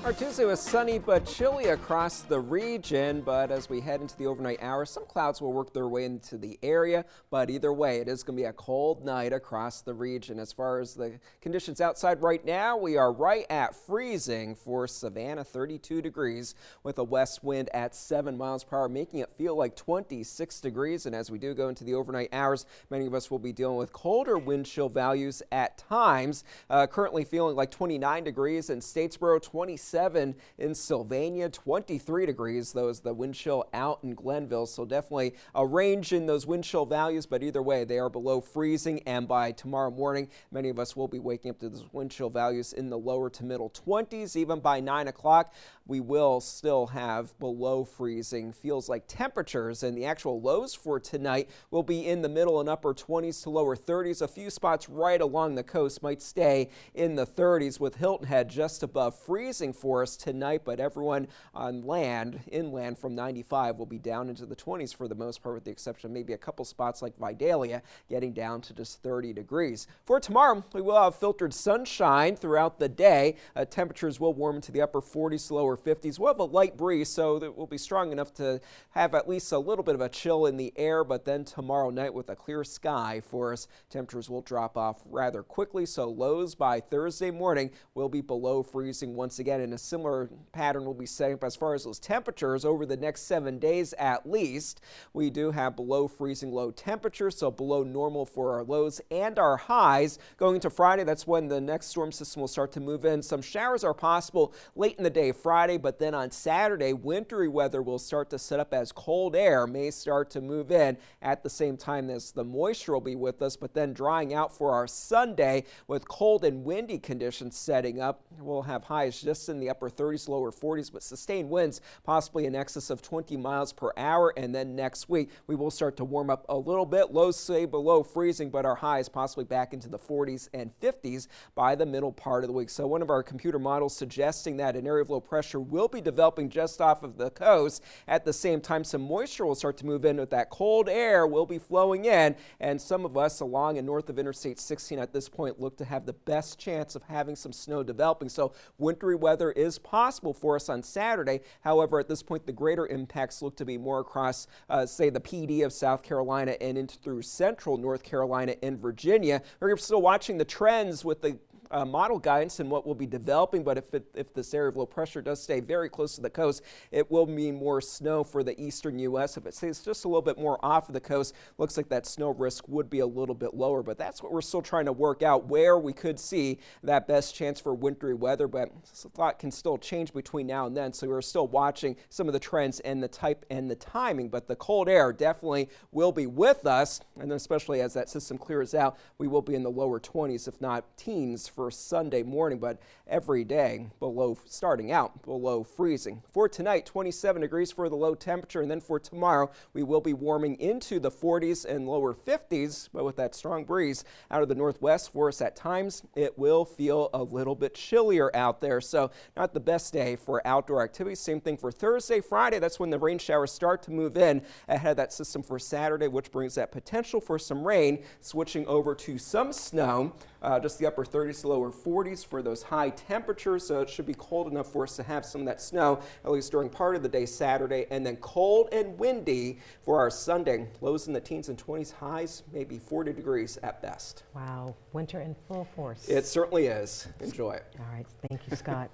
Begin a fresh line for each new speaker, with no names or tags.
Our Tuesday was sunny but chilly across the region, but as we head into the overnight hours, some clouds will work their way into the area, but either way, it is going to be a cold night across the region. As far as the conditions outside right now, we are right at freezing for Savannah, 32 degrees with a west wind at 7 miles per hour, making it feel like 26 degrees. And as we do go into the overnight hours, many of us will be dealing with colder wind chill values at times. Currently feeling like 29 degrees in Statesboro, 27 in Sylvania, 23 degrees, though, is the wind chill out in Glenville. So definitely a range in those wind chill values, but either way, they are below freezing. And by tomorrow morning, many of us will be waking up to those wind chill values in the lower to middle 20s. Even by 9 o'clock, we will still have below freezing feels like temperatures, and the actual lows for tonight will be in the middle and upper 20s to lower 30s. A few spots right along the coast might stay in the 30s, with Hilton Head just above freezing for us tonight, but everyone on land, inland from 95, will be down into the 20s for the most part, with the exception of maybe a couple spots like Vidalia getting down to just 30 degrees. For tomorrow, we will have filtered sunshine throughout the day. Temperatures will warm into the upper 40s to lower 50s. We'll have a light breeze, so it will be strong enough to have at least a little bit of a chill in the air, but then tomorrow night with a clear sky for us, temperatures will drop off rather quickly, so lows by Thursday morning will be below freezing once again, and a similar pattern will be setting up as far as those temperatures over the next 7 days at least. We do have below freezing low temperatures, so below normal for our lows and our highs. Going into Friday, that's when the next storm system will start to move in. Some showers are possible late in the day Friday, but then on Saturday, wintry weather will start to set up as cold air may start to move in at the same time as the moisture will be with us, but then drying out for our Sunday with cold and windy conditions setting up. We'll have highs just in the upper 30s, lower 40s, but sustained winds possibly in excess of 20 miles per hour. And then next week, we will start to warm up a little bit. Lows stay below freezing, but our highs possibly back into the 40s and 50s by the middle part of the week. So one of our computer models suggesting that an area of low pressure will be developing just off of the coast. At the same time, some moisture will start to move in, with that cold air will be flowing in, and some of us along and north of Interstate 16 at this point look to have the best chance of having some snow developing. So wintry weather is possible for us on Saturday. However, at this point, the greater impacts look to be more across, say, the PD of South Carolina and into through central North Carolina and Virginia. We're still watching the trends with the model guidance and what will be developing, but if this area of low pressure does stay very close to the coast, it will mean more snow for the eastern U.S. If it stays just a little bit more off of the coast, looks like that snow risk would be a little bit lower, but that's what we're still trying to work out, where we could see that best chance for wintry weather, but a lot can still change between now and then, so we're still watching some of the trends and the type and the timing, but the cold air definitely will be with us, and then especially as that system clears out, we will be in the lower 20s, if not teens, for Sunday morning, but every day starting out below freezing. For tonight, 27 degrees for the low temperature, and then for tomorrow, we will be warming into the 40s and lower 50s, but with that strong breeze out of the northwest for us at times, it will feel a little bit chillier out there, so not the best day for outdoor activities. Same thing for Thursday, Friday. That's when the rain showers start to move in ahead of that system for Saturday, which brings that potential for some rain, switching over to some snow, just the upper 30s to lower 40s for those high temperatures, so it should be cold enough for us to have some of that snow, at least during part of the day Saturday, and then cold and windy for our Sunday. Lows in the teens and 20s, highs maybe 40 degrees at best.
Wow, winter in full force.
It certainly is. Enjoy it.
All right, thank you, Scott.